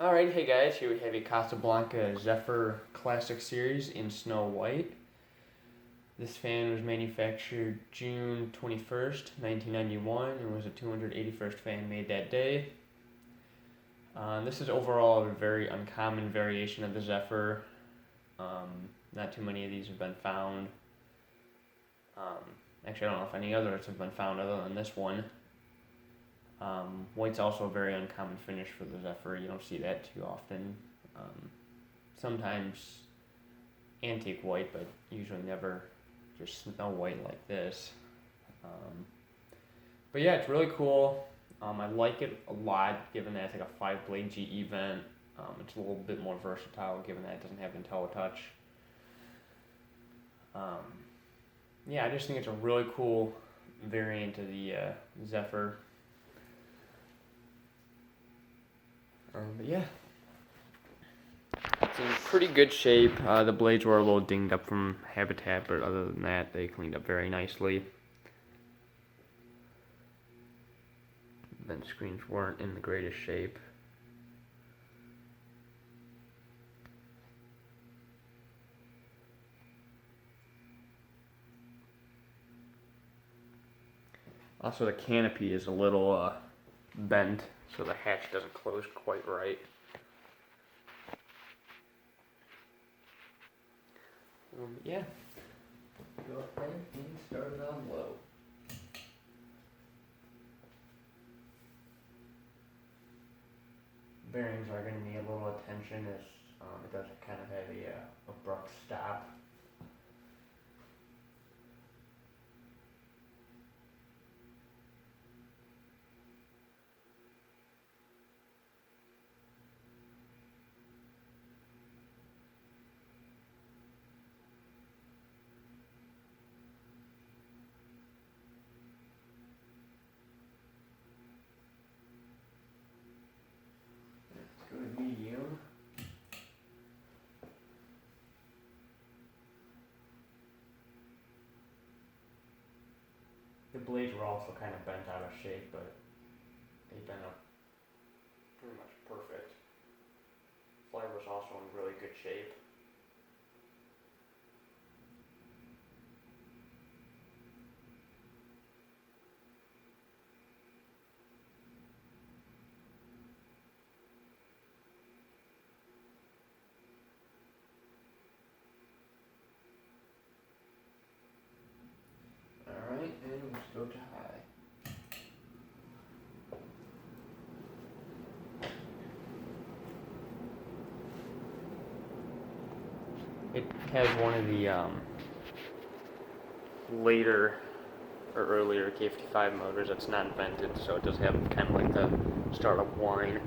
Alright, hey guys, here we have a Casablanca Zephyr Classic Series in Snow White. This fan was manufactured June 21st, 1991, and was a 281st fan made that day. This is overall a very uncommon variation of the Zephyr. Not too many of these have been found. Actually, I don't know if any others have been found other than this one. White's also a very uncommon finish for the Zephyr. You don't see that too often. Sometimes antique white, but usually never just snow white like this. But yeah, it's really cool. I like it a lot, given that it's like a 5-blade GE vent. It's a little bit more versatile, given that it doesn't have IntelliTouch. Yeah, I just think it's a really cool variant of the Zephyr. But yeah, it's in pretty good shape. The blades were a little dinged up from habitat, but other than that, they cleaned up very nicely. Vent screens weren't in the greatest shape. Also, the canopy is a little bent, so the hatch doesn't close quite right. Yeah. Go ahead and start it on low. Bearings are going to need a little attention as it does kind of have a abrupt stop. Let's go to medium. The blades were also kind of bent out of shape, but they've been pretty much perfect. Fly was also in really good shape. Alright, and let's go to high. It has one of the later or earlier K55 motors that's not vented, so it does have kind of like the startup whine.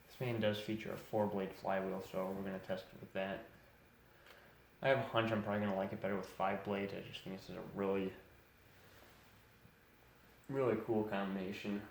This fan does feature a 4-blade flywheel, so we're going to test it with that. I have a hunch I'm probably going to like it better with 5 blades. I just think this is a really, really cool combination.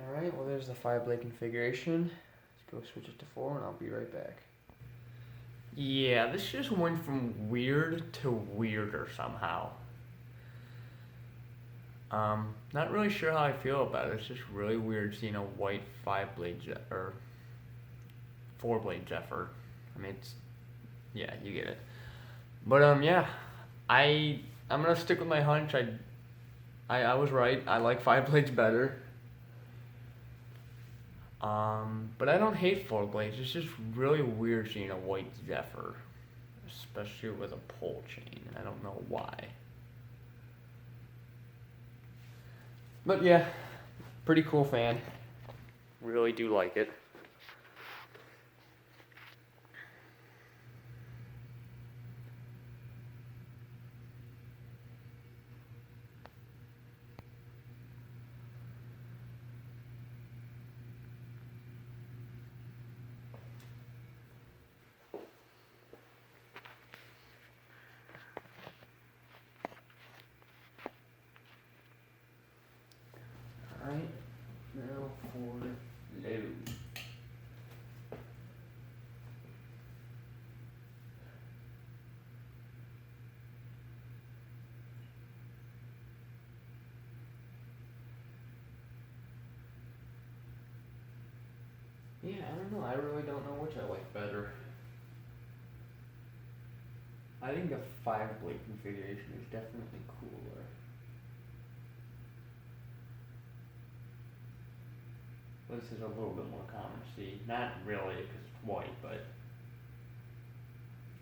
Alright, well there's the 5-blade configuration. Let's go switch it to 4 and I'll be right back. Yeah, this just went from weird to weirder somehow. Not really sure how I feel about it. It's just really weird seeing a white 5-blade or 4-blade Zephyr. I mean, it's, yeah, you get it. But yeah, I'm gonna stick with my hunch. I was right. I like 5 blades better. But I don't hate 4 blades. It's just really weird seeing a white Zephyr, especially with a pole chain. I don't know why. But yeah, pretty cool fan. Really do like it. Alright, now for load. Yeah, I don't know. I really don't know which I like better. I think the 5 blade configuration is definitely cooler. This is a little bit more common to see. Not really because it's white, but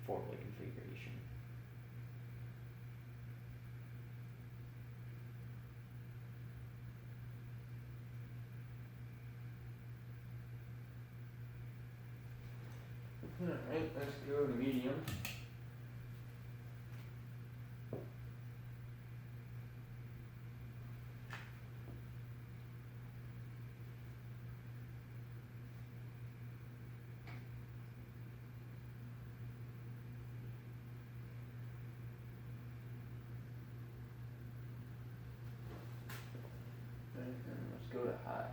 4 blade configuration. Alright, let's go to medium. And let's go to high.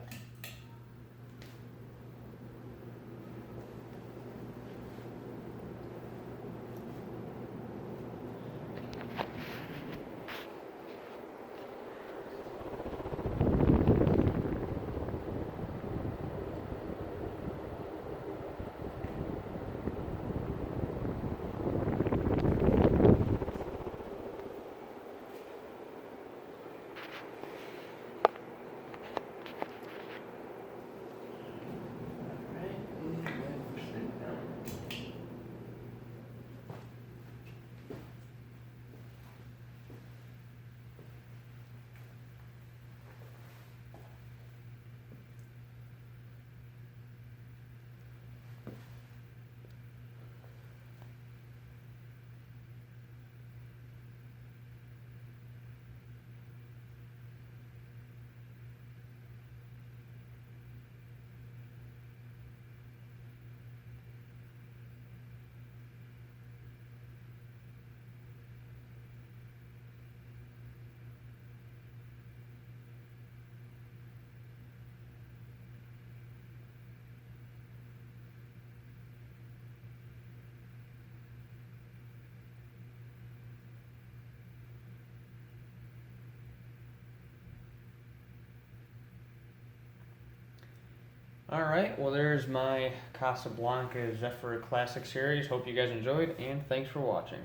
Alright, well there's my Casablanca Zephyr Classic Series. Hope you guys enjoyed, and thanks for watching.